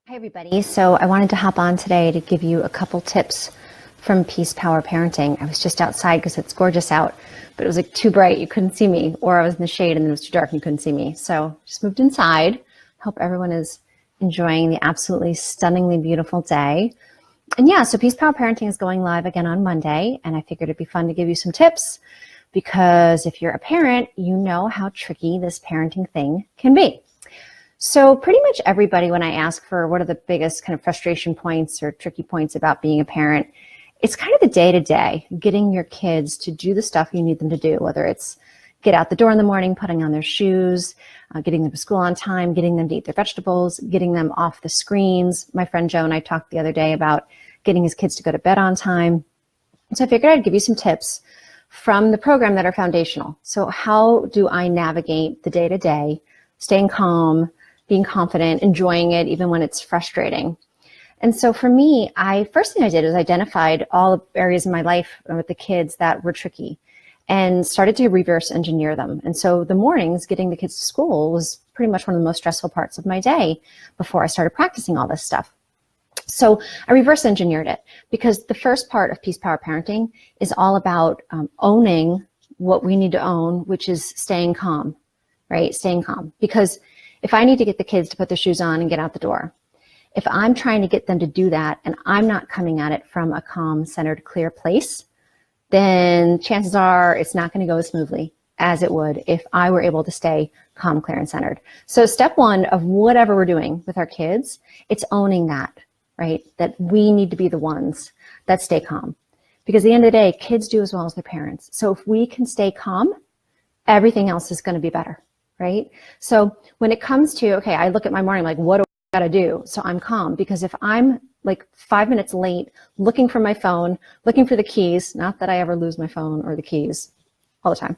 Hi, everybody. So I wanted to hop on today to give you a couple tips from Peace Power Parenting. I was just outside because it's gorgeous out, but it was like too bright. You couldn't see me, or I was in the shade and then it was too dark and you couldn't see me. So just moved inside. Hope everyone is enjoying the absolutely stunningly beautiful day. And yeah, so Peace Power Parenting is going live again on Monday. And I figured it'd be fun to give you some tips because if you're a parent, you know how tricky this parenting thing can be. So pretty much everybody, when I ask for what are the biggest kind of frustration points or tricky points about being a parent, it's kind of the day-to-day, getting your kids to do the stuff you need them to do, whether it's get out the door in the morning, putting on their shoes, getting them to school on time, getting them to eat their vegetables, getting them off the screens. My friend Joe and I talked the other day about getting his kids to go to bed on time. So I figured I'd give you some tips from the program that are foundational. So how do I navigate the day-to-day, staying calm, being confident, enjoying it even when it's frustrating? And so for me, first thing I did was identified all the areas in my life with the kids that were tricky and started to reverse engineer them. And so the mornings getting the kids to school was pretty much one of the most stressful parts of my day before I started practicing all this stuff. So I reverse engineered it because the first part of Peace Power Parenting is all about owning what we need to own, which is staying calm, right? Staying calm. Because if I need to get the kids to put their shoes on and get out the door, if I'm trying to get them to do that and I'm not coming at it from a calm, centered, clear place, then chances are it's not going to go as smoothly as it would if I were able to stay calm, clear, and centered. So step one of whatever we're doing with our kids, it's owning that, right? That we need to be the ones that stay calm. Because at the end of the day, kids do as well as their parents. So if we can stay calm, everything else is going to be better. Right? So when it comes to, okay, I look at my morning, like, what do I got to do? So I'm calm because if I'm like 5 minutes late looking for my phone, looking for the keys, not that I ever lose my phone or the keys all the time,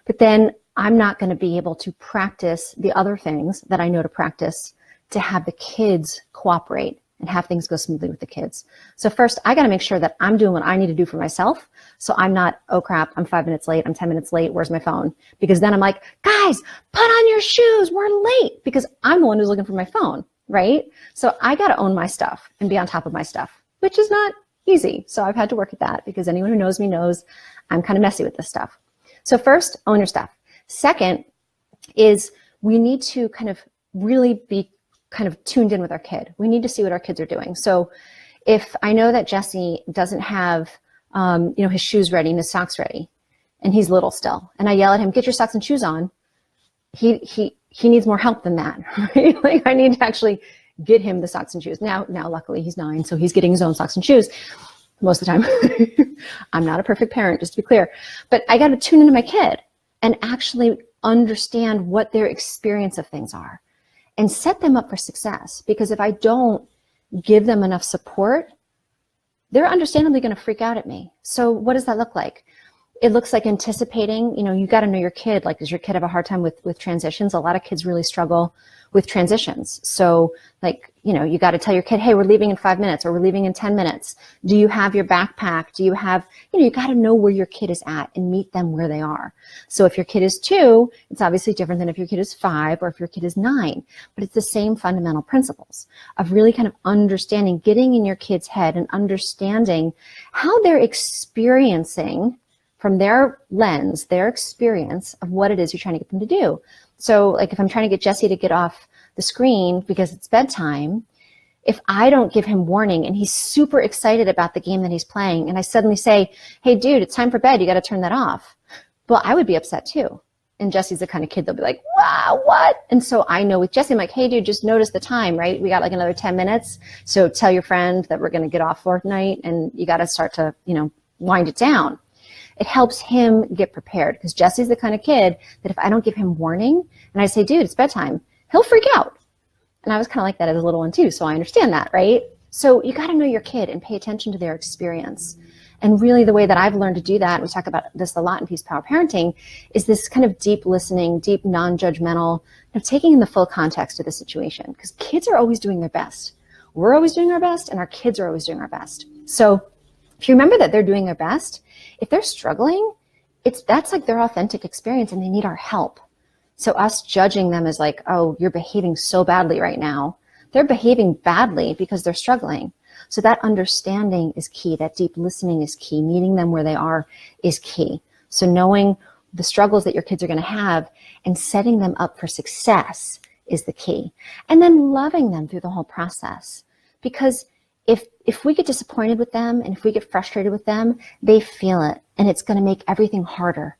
but then I'm not going to be able to practice the other things that I know to practice to have the kids cooperate and have things go smoothly with the kids. So first, I got to make sure that I'm doing what I need to do for myself. So I'm not, oh crap, I'm 5 minutes late, I'm 10 minutes late, where's my phone? Because then I'm like, guys, put on your shoes, we're late, because I'm the one who's looking for my phone, right? So I got to own my stuff and be on top of my stuff, which is not easy. So I've had to work at that because anyone who knows me knows I'm kind of messy with this stuff. So first, own your stuff. Second is we need to kind of really be kind of tuned in with our kid. We need to see what our kids are doing. So if I know that Jesse doesn't have, his shoes ready and his socks ready, and he's little still, and I yell at him, get your socks and shoes on, he needs more help than that, right? Like I need to actually get him the socks and shoes. Now, luckily he's 9, so he's getting his own socks and shoes most of the time. I'm not a perfect parent, just to be clear, but I got to tune into my kid and actually understand what their experience of things are and set them up for success. Because if I don't give them enough support, they're understandably going to freak out at me. So what does that look like? It looks like anticipating, you got to know your kid. Like, does your kid have a hard time with transitions? A lot of kids really struggle with transitions. So like, you got to tell your kid, hey, we're leaving in 5 minutes or we're leaving in 10 minutes. Do you have your backpack? Do you have, you got to know where your kid is at and meet them where they are. So if your kid is 2, it's obviously different than if your kid is 5 or if your kid is 9, but it's the same fundamental principles of really kind of understanding, getting in your kid's head and understanding how they're experiencing from their lens, their experience of what it is you're trying to get them to do. So like if I'm trying to get Jesse to get off the screen because it's bedtime, if I don't give him warning and he's super excited about the game that he's playing and I suddenly say, hey dude, it's time for bed, you got to turn that off. Well, I would be upset too. And Jesse's the kind of kid that'll be like, wow, what? And so I know with Jesse, I'm like, hey dude, just notice the time, right? We got like another 10 minutes. So tell your friend that we're going to get off for tonight and you got to start to, wind it down. It helps him get prepared because Jesse's the kind of kid that if I don't give him warning and I say, dude, it's bedtime, he'll freak out. And I was kind of like that as a little one too, so I understand that, right? So you got to know your kid and pay attention to their experience. And really the way that I've learned to do that, and we talk about this a lot in Peace Power Parenting, is this kind of deep listening, deep non-judgmental, taking in the full context of the situation. Because kids are always doing their best. We're always doing our best, and our kids are always doing our best. So if you remember that they're doing their best, if they're struggling, that's like their authentic experience and they need our help. So us judging them as like, oh, you're behaving so badly right now, They're behaving badly because they're struggling. So that understanding is key. That deep listening is key. Meeting them where they are is key. So knowing the struggles that your kids are going to have and setting them up for success is the key. And then loving them through the whole process. Because if we get disappointed with them and if we get frustrated with them, they feel it, and it's going to make everything harder.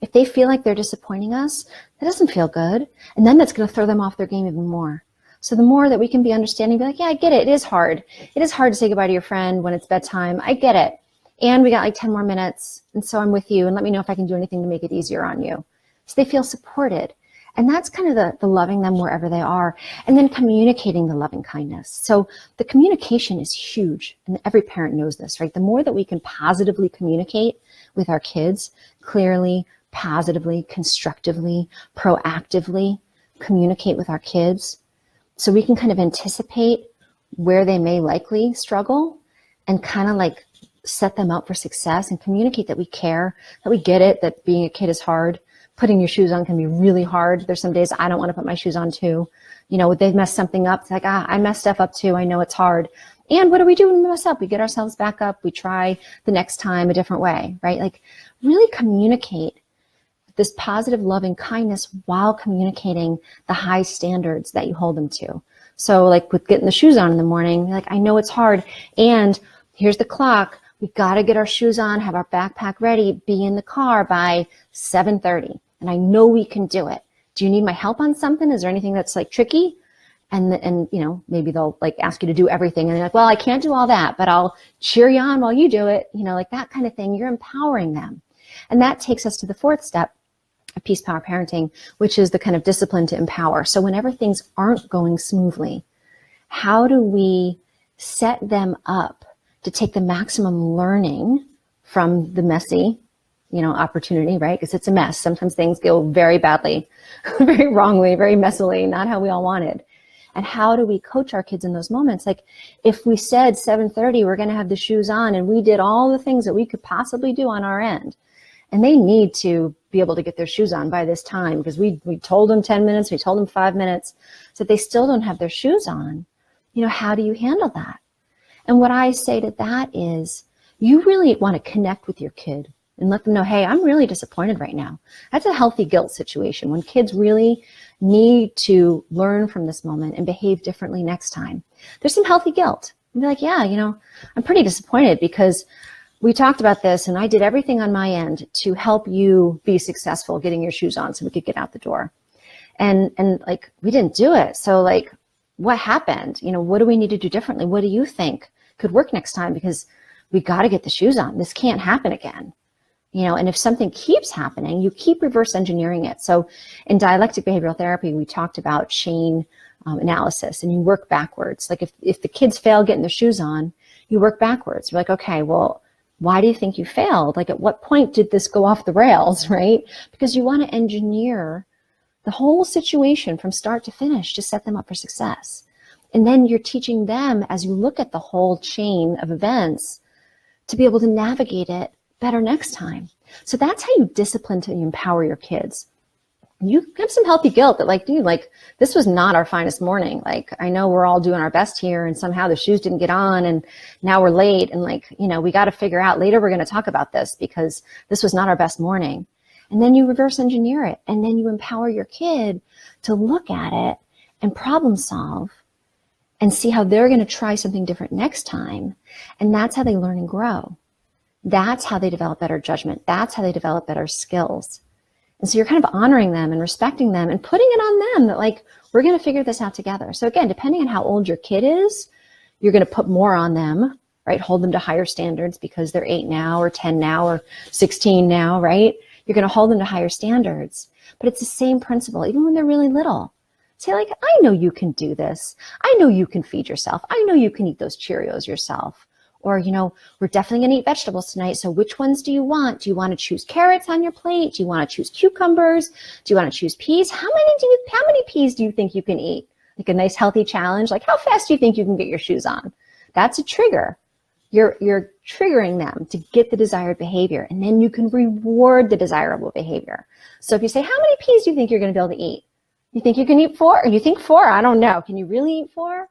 If they feel like they're disappointing us, that doesn't feel good. And then that's going to throw them off their game even more. So the more that we can be understanding, be like, yeah, I get it. It is hard. It is hard to say goodbye to your friend when it's bedtime. I get it. And we got like 10 more minutes. And so I'm with you, and let me know if I can do anything to make it easier on you. So they feel supported. And that's kind of the loving them wherever they are. And then communicating the loving kindness. So the communication is huge. And every parent knows this, right? The more that we can positively communicate with our kids, clearly, positively, constructively, proactively communicate with our kids, so we can kind of anticipate where they may likely struggle and kind of like set them up for success and communicate that we care, that we get it, that being a kid is hard. Putting your shoes on can be really hard. There's some days I don't want to put my shoes on too. You know, they mess something up. It's like, I messed stuff up too. I know it's hard. And what do we do when we mess up? We get ourselves back up. We try the next time a different way, right? Like really communicate this positive, loving kindness while communicating the high standards that you hold them to. So like with getting the shoes on in the morning, like, I know it's hard. And here's the clock. We got to get our shoes on, have our backpack ready, be in the car by 7:30. And I know we can do it. Do you need my help on something? Is there anything that's like tricky? And you know, maybe they'll like ask you to do everything. And they're like, well, I can't do all that, but I'll cheer you on while you do it. You know, like that kind of thing. You're empowering them. And that takes us to the fourth step of Peace Power Parenting, which is the kind of discipline to empower. So whenever things aren't going smoothly, how do we set them up to take the maximum learning from the messy, you know, opportunity, right? Because it's a mess. Sometimes things go very badly, very wrongly, very messily, not how we all wanted. And how do we coach our kids in those moments? Like if we said 7:30, we're going to have the shoes on, and we did all the things that we could possibly do on our end, and they need to be able to get their shoes on by this time because we told them 10 minutes, we told them 5 minutes, so they still don't have their shoes on. You know, how do you handle that? And what I say to that is you really want to connect with your kid and let them know, hey, I'm really disappointed right now. That's a healthy guilt situation when kids really need to learn from this moment and behave differently next time. There's some healthy guilt. And be like, yeah, you know, I'm pretty disappointed because we talked about this and I did everything on my end to help you be successful getting your shoes on so we could get out the door. And like, we didn't do it. So like, what happened? You know, what do we need to do differently? What do you think could work next time? Because we got to get the shoes on. This can't happen again. You know, and if something keeps happening, you keep reverse engineering it. So in dialectic behavioral therapy, we talked about chain analysis, and you work backwards. Like if the kids fail getting their shoes on, you work backwards. You're like, okay, well, why do you think you failed? Like at what point did this go off the rails, right? Because you want to engineer the whole situation from start to finish to set them up for success. And then you're teaching them as you look at the whole chain of events to be able to navigate it better next time. So that's how you discipline to empower your kids. You have some healthy guilt that like, dude, like this was not our finest morning. Like I know we're all doing our best here and somehow the shoes didn't get on and now we're late. And like, you know, we got to figure out later, we're going to talk about this because this was not our best morning. And then you reverse engineer it. And then you empower your kid to look at it and problem solve and see how they're going to try something different next time. And that's how they learn and grow. That's how they develop better judgment. That's how they develop better skills. And so you're kind of honoring them and respecting them and putting it on them that like, we're going to figure this out together. So again, depending on how old your kid is, you're going to put more on them, right? Hold them to higher standards because they're 8 now or 10 now or 16 now, right? You're going to hold them to higher standards, but it's the same principle, even when they're really little. Say like, I know you can do this. I know you can feed yourself. I know you can eat those Cheerios yourself. Or, you know, we're definitely going to eat vegetables tonight. So which ones do you want? Do you want to choose carrots on your plate? Do you want to choose cucumbers? Do you want to choose peas? How many peas do you think you can eat? Like a nice healthy challenge. Like how fast do you think you can get your shoes on? That's a trigger. You're triggering them to get the desired behavior, and then you can reward the desirable behavior. So if you say, how many peas do you think you're going to be able to eat? You think you can eat 4? Or you think 4? I don't know. Can you really eat 4?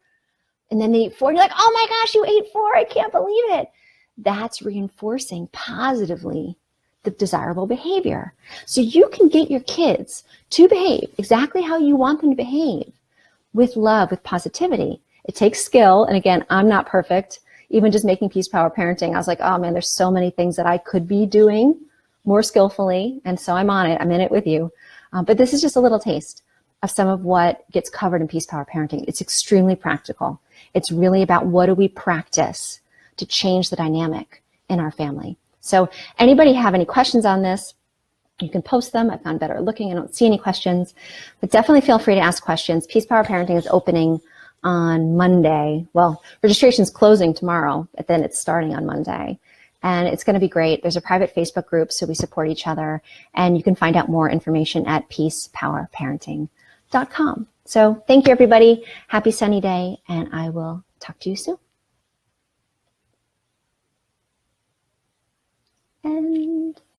And then they eat 4, and you're like, oh my gosh, you ate 4. I can't believe it. That's reinforcing positively the desirable behavior. So you can get your kids to behave exactly how you want them to behave, with love, with positivity. It takes skill. And again, I'm not perfect. Even just making Peace Power Parenting, I was like, oh man, there's so many things that I could be doing more skillfully. And so I'm on it. I'm in it with you. But this is just a little taste of some of what gets covered in Peace Power Parenting. It's extremely practical. It's really about what do we practice to change the dynamic in our family. So anybody have any questions on this, you can post them. I've gone better looking. I don't see any questions, but definitely feel free to ask questions. Peace Power Parenting is opening on Monday. Well, registration's closing tomorrow, but then it's starting on Monday. And it's going to be great. There's a private Facebook group, so we support each other. And you can find out more information at peacepowerparenting.com. So thank you, everybody. Happy sunny day, and I will talk to you soon. And